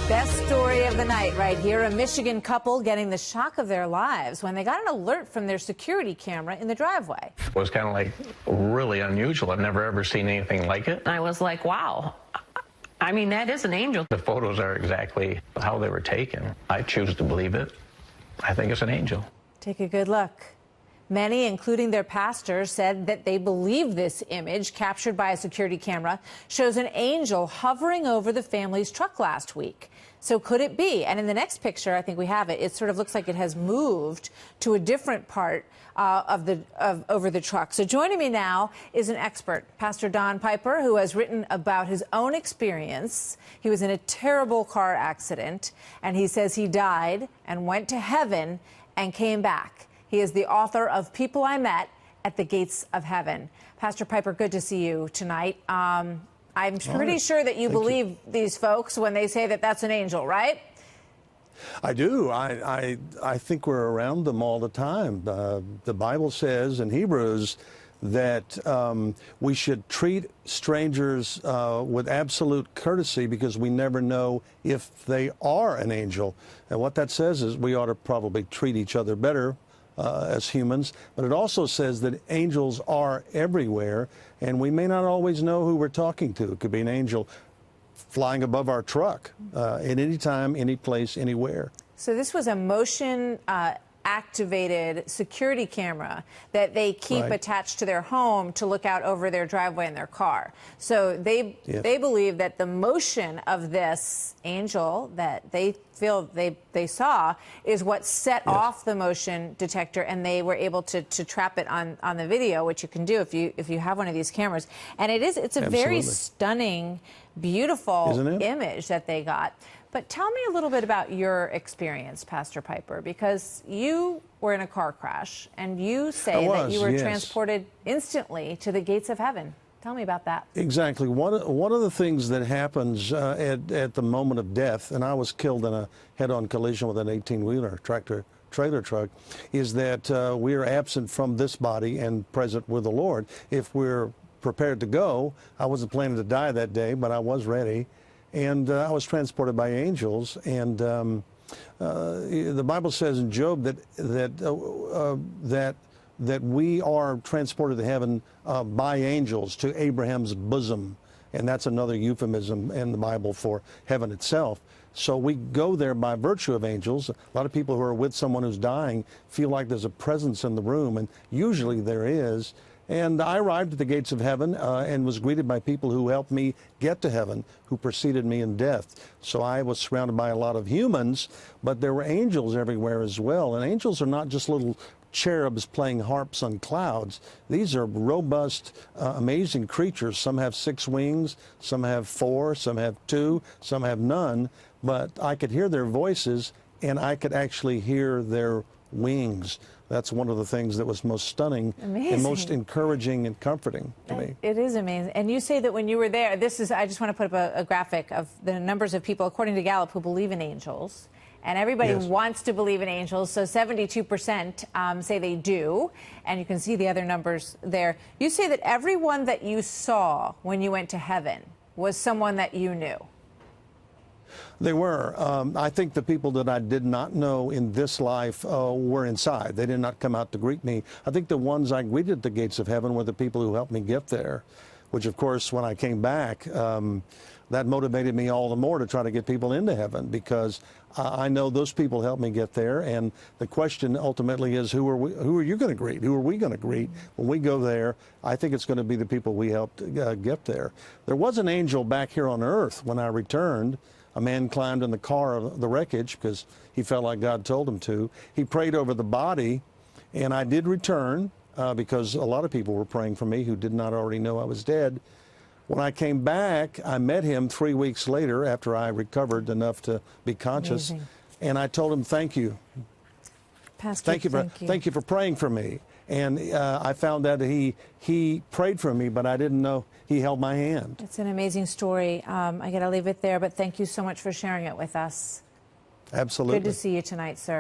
Best story of the night right here. A Michigan couple getting the shock of their lives when they got an alert from their security camera in the driveway. It was kind of like really unusual. I've never ever seen anything like it. I was like, wow. I mean, that is an angel. The photos are exactly how they were taken. I choose to believe it. I think it's an angel. Take a good look. Many, including their pastors, said that they believe this image, captured by a security camera, shows an angel hovering over the family's truck last week. So could it be? And in the next picture, I think we have it, it sort of looks like it has moved to a different part over the truck. So joining me now is an expert, Pastor Don Piper, who has written about his own experience. He was in a terrible car accident, and he says he died and went to heaven and came back. He is the author of People I Met at the Gates of Heaven. Pastor Piper, good to see you tonight. I'm pretty sure that you believe these folks when they say that that's an angel, right? I do. I think we're around them all the time. The Bible says in Hebrews that we should treat strangers with absolute courtesy because we never know if they are an angel. And what that says is we ought to probably treat each other better as humans, but it also says that angels are everywhere, and we may not always know who we're talking to. It could be an angel flying above our truck at any time, any place, anywhere. So this was a motion activated security camera that they keep attached to their home to look out over their driveway in their car. So they believe that the motion of this angel that they feel they saw is what set off the motion detector, and they were able to trap it on the video, which you can do if you have one of these cameras. And it's a very stunning, beautiful image that they got. But tell me a little bit about your experience, Pastor Piper, because you were in a car crash, and you say that you were transported instantly to the gates of heaven. Tell me about that. Exactly. One of the things that happens at the moment of death, and I was killed in a head-on collision with an 18-wheeler trailer truck, is that we are absent from this body and present with the Lord. If we're prepared to go, I wasn't planning to die that day, but I was ready. And I was transported by angels, and the Bible says in Job that we are transported to heaven by angels to Abraham's bosom, and that's another euphemism in the Bible for heaven itself. So we go there by virtue of angels. A lot of people who are with someone who's dying feel like there's a presence in the room, and usually there is. And I arrived at the gates of heaven and was greeted by people who helped me get to heaven, who preceded me in death. So I was surrounded by a lot of humans, but there were angels everywhere as well. And angels are not just little cherubs playing harps on clouds. These are robust, amazing creatures. Some have 6 wings, some have 4, some have 2, some have none. But I could hear their voices, and I could actually hear their wings. That's one of the things that was most stunning and most encouraging and comforting to me. It is amazing. And you say that when you were there, I just want to put up a graphic of the numbers of people, according to Gallup, who believe in angels. And everybody wants to believe in angels, so 72% say they do. And you can see the other numbers there. You say that everyone that you saw when you went to heaven was someone that you knew. They were. I think the people that I did not know in this life were inside. They did not come out to greet me. I think the ones I greeted at the gates of heaven were the people who helped me get there, which, of course, when I came back, that motivated me all the more to try to get people into heaven, because I know those people helped me get there. And the question ultimately is, who are you going to greet? Who are we going to greet when we go there? I think it's going to be the people we helped get there. There was an angel back here on earth when I returned. A man climbed in the car of the wreckage because he felt like God told him to. He prayed over the body, and I did return because a lot of people were praying for me who did not already know I was dead. When I came back, I met him 3 weeks later after I recovered enough to be conscious, and I told him, "Thank you, Pastor. Thank you for praying for me." And I found out that he prayed for me, but I didn't know he held my hand. It's an amazing story. I got to leave it there, but thank you so much for sharing it with us. Absolutely. Good to see you tonight, sir.